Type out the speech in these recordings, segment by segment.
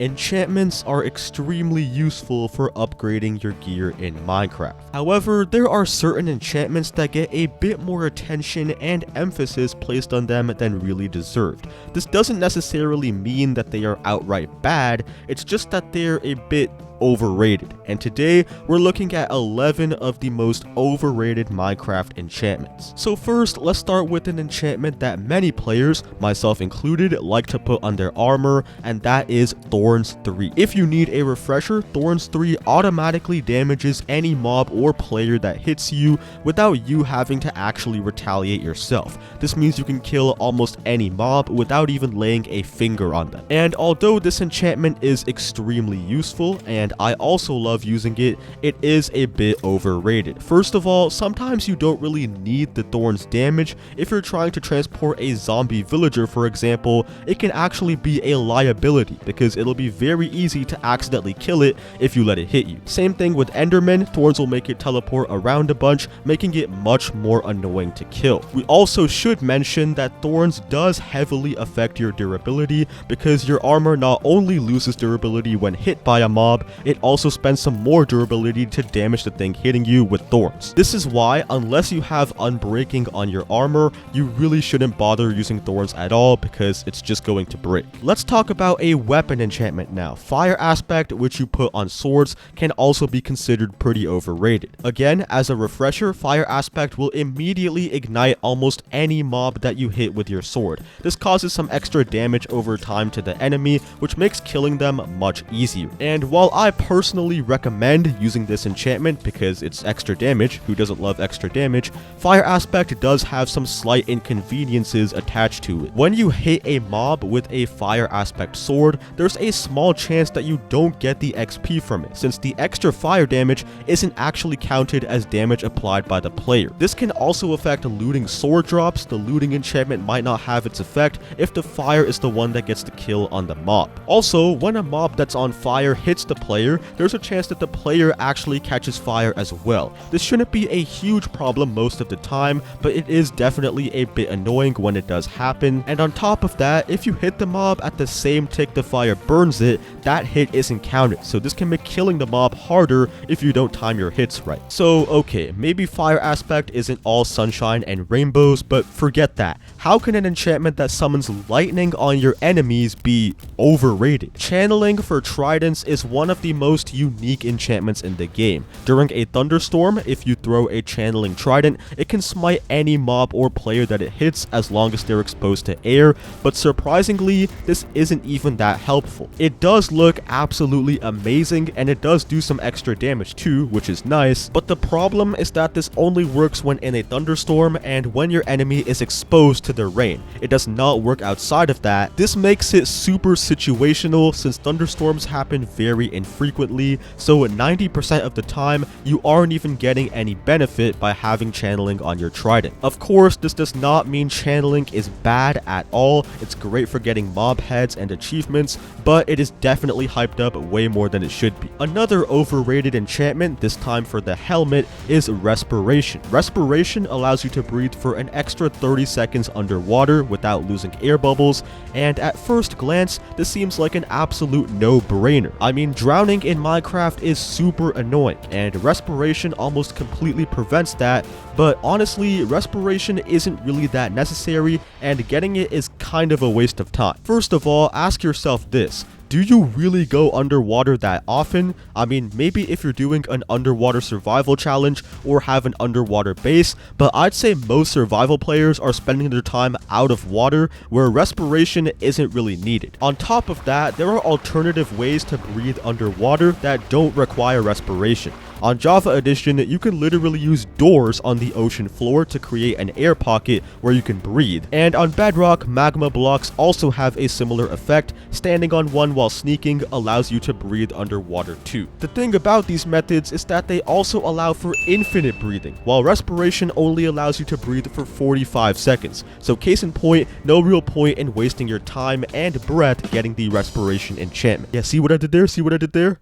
Enchantments are extremely useful for upgrading your gear in Minecraft. However, there are certain enchantments that get a bit more attention and emphasis placed on them than really deserved. This doesn't necessarily mean that they are outright bad, it's just that they're a bit overrated, and today we're looking at 11 of the most overrated Minecraft enchantments. So first, let's start with an enchantment that many players, myself included, like to put on their armor, and that is Thorns 3. If you need a refresher, Thorns 3 automatically damages any mob or player that hits you without you having to actually retaliate yourself. This means you can kill almost any mob without even laying a finger on them. And although this enchantment is extremely useful, and I also love using it, it is a bit overrated. First of all, sometimes you don't really need the Thorns damage. If you're trying to transport a zombie villager, for example, it can actually be a liability because it'll be very easy to accidentally kill it if you let it hit you. Same thing with Enderman, Thorns will make it teleport around a bunch, making it much more annoying to kill. We also should mention that Thorns does heavily affect your durability because your armor not only loses durability when hit by a mob, it also spends some more durability to damage the thing hitting you with Thorns. This is why, unless you have unbreaking on your armor, you really shouldn't bother using Thorns at all because it's just going to break. Let's talk about a weapon enchantment now. Fire Aspect, which you put on swords, can also be considered pretty overrated. Again, as a refresher, Fire Aspect will immediately ignite almost any mob that you hit with your sword. This causes some extra damage over time to the enemy, which makes killing them much easier. And while I personally recommend using this enchantment because it's extra damage, who doesn't love extra damage, Fire Aspect does have some slight inconveniences attached to it. When you hit a mob with a Fire Aspect sword, there's a small chance that you don't get the XP from it, since the extra fire damage isn't actually counted as damage applied by the player. This can also affect looting sword drops. The looting enchantment might not have its effect if the fire is the one that gets the kill on the mob. Also, when a mob that's on fire hits the player, there's a chance that the player actually catches fire as well. This shouldn't be a huge problem most of the time, but it is definitely a bit annoying when it does happen. And on top of that, if you hit the mob at the same tick the fire burns it, that hit isn't counted, so this can make killing the mob harder if you don't time your hits right. So okay, maybe Fire Aspect isn't all sunshine and rainbows, but forget that. How can an enchantment that summons lightning on your enemies be overrated? Channeling for tridents is one of the most unique enchantments in the game. During a thunderstorm, if you throw a channeling trident, it can smite any mob or player that it hits as long as they're exposed to air, but surprisingly, this isn't even that helpful. It does look absolutely amazing, and it does do some extra damage too, which is nice, but the problem is that this only works when in a thunderstorm and when your enemy is exposed to the rain. It does not work outside of that. This makes it super situational since thunderstorms happen very infrequently, so 90% of the time you aren't even getting any benefit by having channeling on your trident. Of course, this does not mean channeling is bad at all. It's great for getting mob heads and achievements, but it is definitely hyped up way more than it should be. Another overrated enchantment, this time for the helmet, is Respiration. Respiration allows you to breathe for an extra 30 seconds underwater without losing air bubbles, and at first glance, this seems like an absolute no-brainer. I mean, drowning in Minecraft is super annoying, and Respiration almost completely prevents that, but honestly, Respiration isn't really that necessary, and getting it is kind of a waste of time. First of all, ask yourself this. Do you really go underwater that often? I mean, maybe if you're doing an underwater survival challenge or have an underwater base, but I'd say most survival players are spending their time out of water where respiration isn't really needed. On top of that, there are alternative ways to breathe underwater that don't require respiration. On Java Edition, you can literally use doors on the ocean floor to create an air pocket where you can breathe. And on Bedrock, magma blocks also have a similar effect. Standing on one while sneaking allows you to breathe underwater too. The thing about these methods is that they also allow for infinite breathing, while respiration only allows you to breathe for 45 seconds. So case in point, no real point in wasting your time and breath getting the respiration enchantment. Yeah, see what I did there? See what I did there?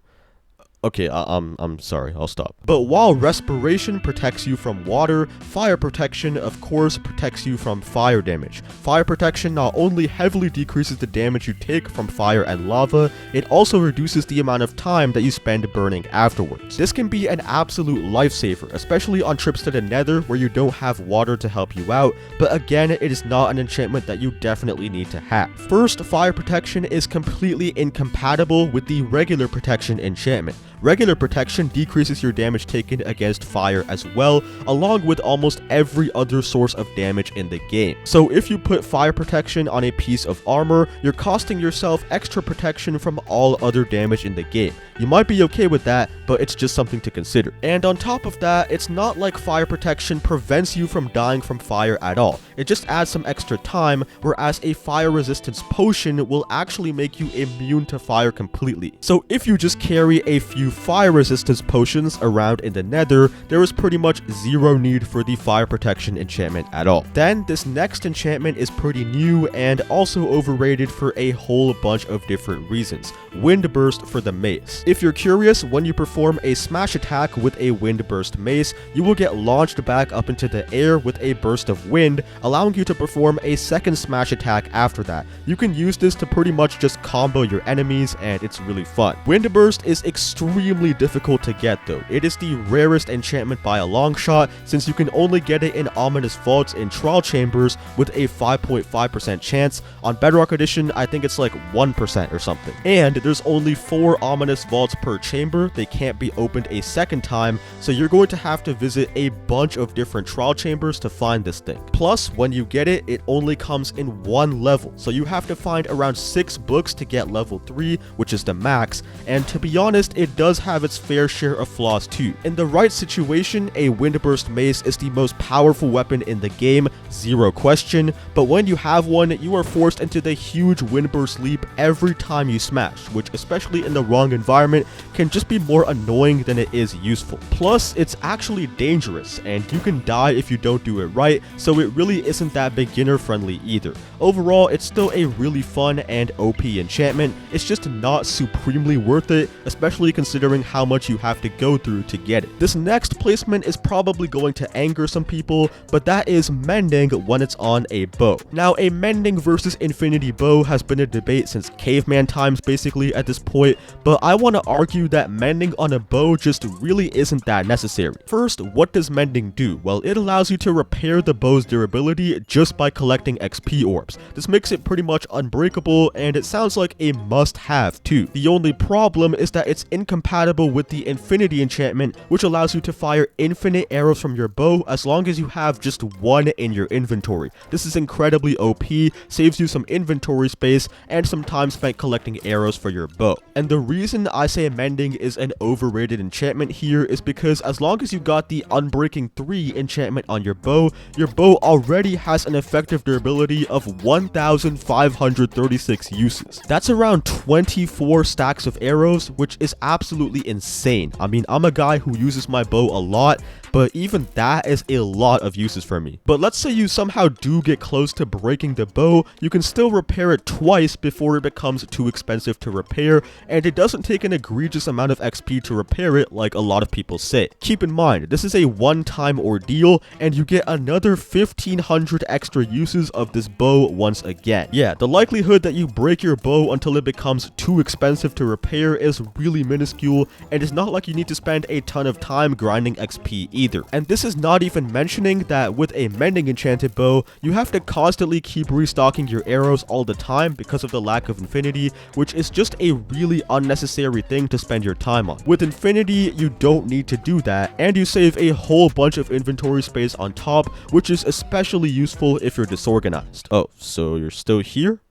Okay, I'm sorry, I'll stop. But while respiration protects you from water, fire protection, of course, protects you from fire damage. Fire protection not only heavily decreases the damage you take from fire and lava, it also reduces the amount of time that you spend burning afterwards. This can be an absolute lifesaver, especially on trips to the Nether where you don't have water to help you out, but again, it is not an enchantment that you definitely need to have. First, fire protection is completely incompatible with the regular protection enchantment. Regular protection decreases your damage taken against fire as well, along with almost every other source of damage in the game. So if you put fire protection on a piece of armor, you're costing yourself extra protection from all other damage in the game. You might be okay with that, but it's just something to consider. And on top of that, it's not like fire protection prevents you from dying from fire at all. It just adds some extra time, whereas a fire resistance potion will actually make you immune to fire completely. So if you just carry a few fire resistance potions around in the Nether, there is pretty much zero need for the fire protection enchantment at all. Then this next enchantment is pretty new and also overrated for a whole bunch of different reasons. Wind Burst for the mace. If you're curious, when you perform a smash attack with a wind burst mace, you will get launched back up into the air with a burst of wind, allowing you to perform a second smash attack after that. You can use this to pretty much just combo your enemies, and it's really fun. Wind Burst is extremely difficult to get though. It is the rarest enchantment by a long shot, since you can only get it in ominous vaults in trial chambers with a 5.5% chance. On Bedrock Edition, I think it's like 1% or something. And there's only 4 ominous vaults per chamber. They can't be opened a second time, so you're going to have to visit a bunch of different trial chambers to find this thing. Plus, when you get it, it only comes in 1 level, so you have to find around 6 books to get level 3, which is the max, and to be honest, it does have its fair share of flaws too. In the right situation, a Windburst mace is the most powerful weapon in the game, zero question, but when you have one, you are forced into the huge Windburst leap every time you smash, which especially in the wrong environment can just be more annoying than it is useful. Plus, it's actually dangerous, and you can die if you don't do it right, so it really isn't that beginner friendly either. Overall, it's still a really fun and OP enchantment. It's just not supremely worth it, especially considering how much you have to go through to get it. This next placement is probably going to anger some people, but that is mending when it's on a bow. Now, a mending versus infinity bow has been a debate since caveman times basically at this point, but I want to argue that mending on a bow just really isn't that necessary. First, what does mending do? Well, it allows you to repair the bow's durability just by collecting XP orbs. This makes it pretty much unbreakable, and it sounds like a must-have too. The only problem is that it's incompatible with the infinity enchantment, which allows you to fire infinite arrows from your bow as long as you have just one in your inventory. This is incredibly OP, saves you some inventory space and some time spent collecting arrows for your bow. And the reason I say mending is an overrated enchantment here is because as long as you got the Unbreaking 3 enchantment on your bow already has an effective durability of 1,536 uses. That's around 24 stacks of arrows, which is absolutely insane. I mean, I'm a guy who uses my bow a lot, but even that is a lot of uses for me. But let's say you somehow do get close to breaking the bow, you can still repair it twice before it becomes too expensive to repair, and it doesn't take an egregious amount of XP to repair it like a lot of people say. Keep in mind, this is a one-time ordeal, and you get another 1,500 extra uses of this bow once again. Yeah, the likelihood that you break your bow until it becomes too expensive to repair is really minuscule, and it's not like you need to spend a ton of time grinding XP either. And this is not even mentioning that with a mending enchanted bow, you have to constantly keep restocking your arrows all the time because of the lack of infinity, which is just a really unnecessary thing to spend your time on. With infinity, you don't need to do that, and you save a whole bunch of inventory space on top, which is especially useful if you're disorganized. Oh, so you're still here?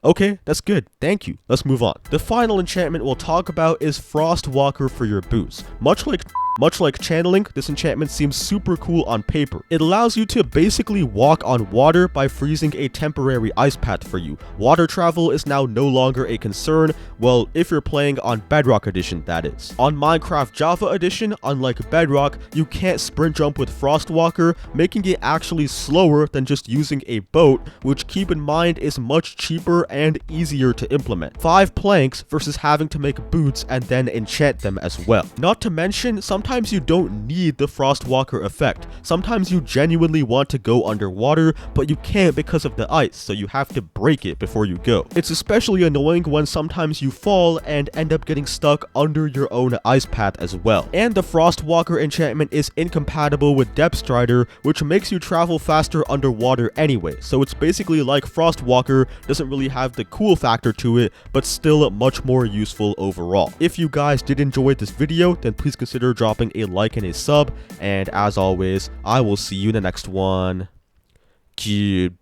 Okay, that's good. Thank you. Let's move on. The final enchantment we'll talk about is Frostwalker for your boots. Much like Much like channeling, this enchantment seems super cool on paper. It allows you to basically walk on water by freezing a temporary ice path for you. Water travel is now no longer a concern, well, if you're playing on Bedrock Edition, that is. On Minecraft Java Edition, unlike Bedrock, you can't sprint jump with Frostwalker, making it actually slower than just using a boat, which, keep in mind, is much cheaper and easier to implement. 5 planks versus having to make boots and then enchant them as well. Not to mention, sometimes you don't need the Frostwalker effect. Sometimes you genuinely want to go underwater, but you can't because of the ice, so you have to break it before you go. It's especially annoying when sometimes you fall and end up getting stuck under your own ice path as well. And the Frostwalker enchantment is incompatible with Depth Strider, which makes you travel faster underwater anyway, so it's basically like Frostwalker, doesn't really have the cool factor to it, but still much more useful overall. If you guys did enjoy this video, then please consider dropping a like and a sub, and as always, I will see you in the next one. Goodbye.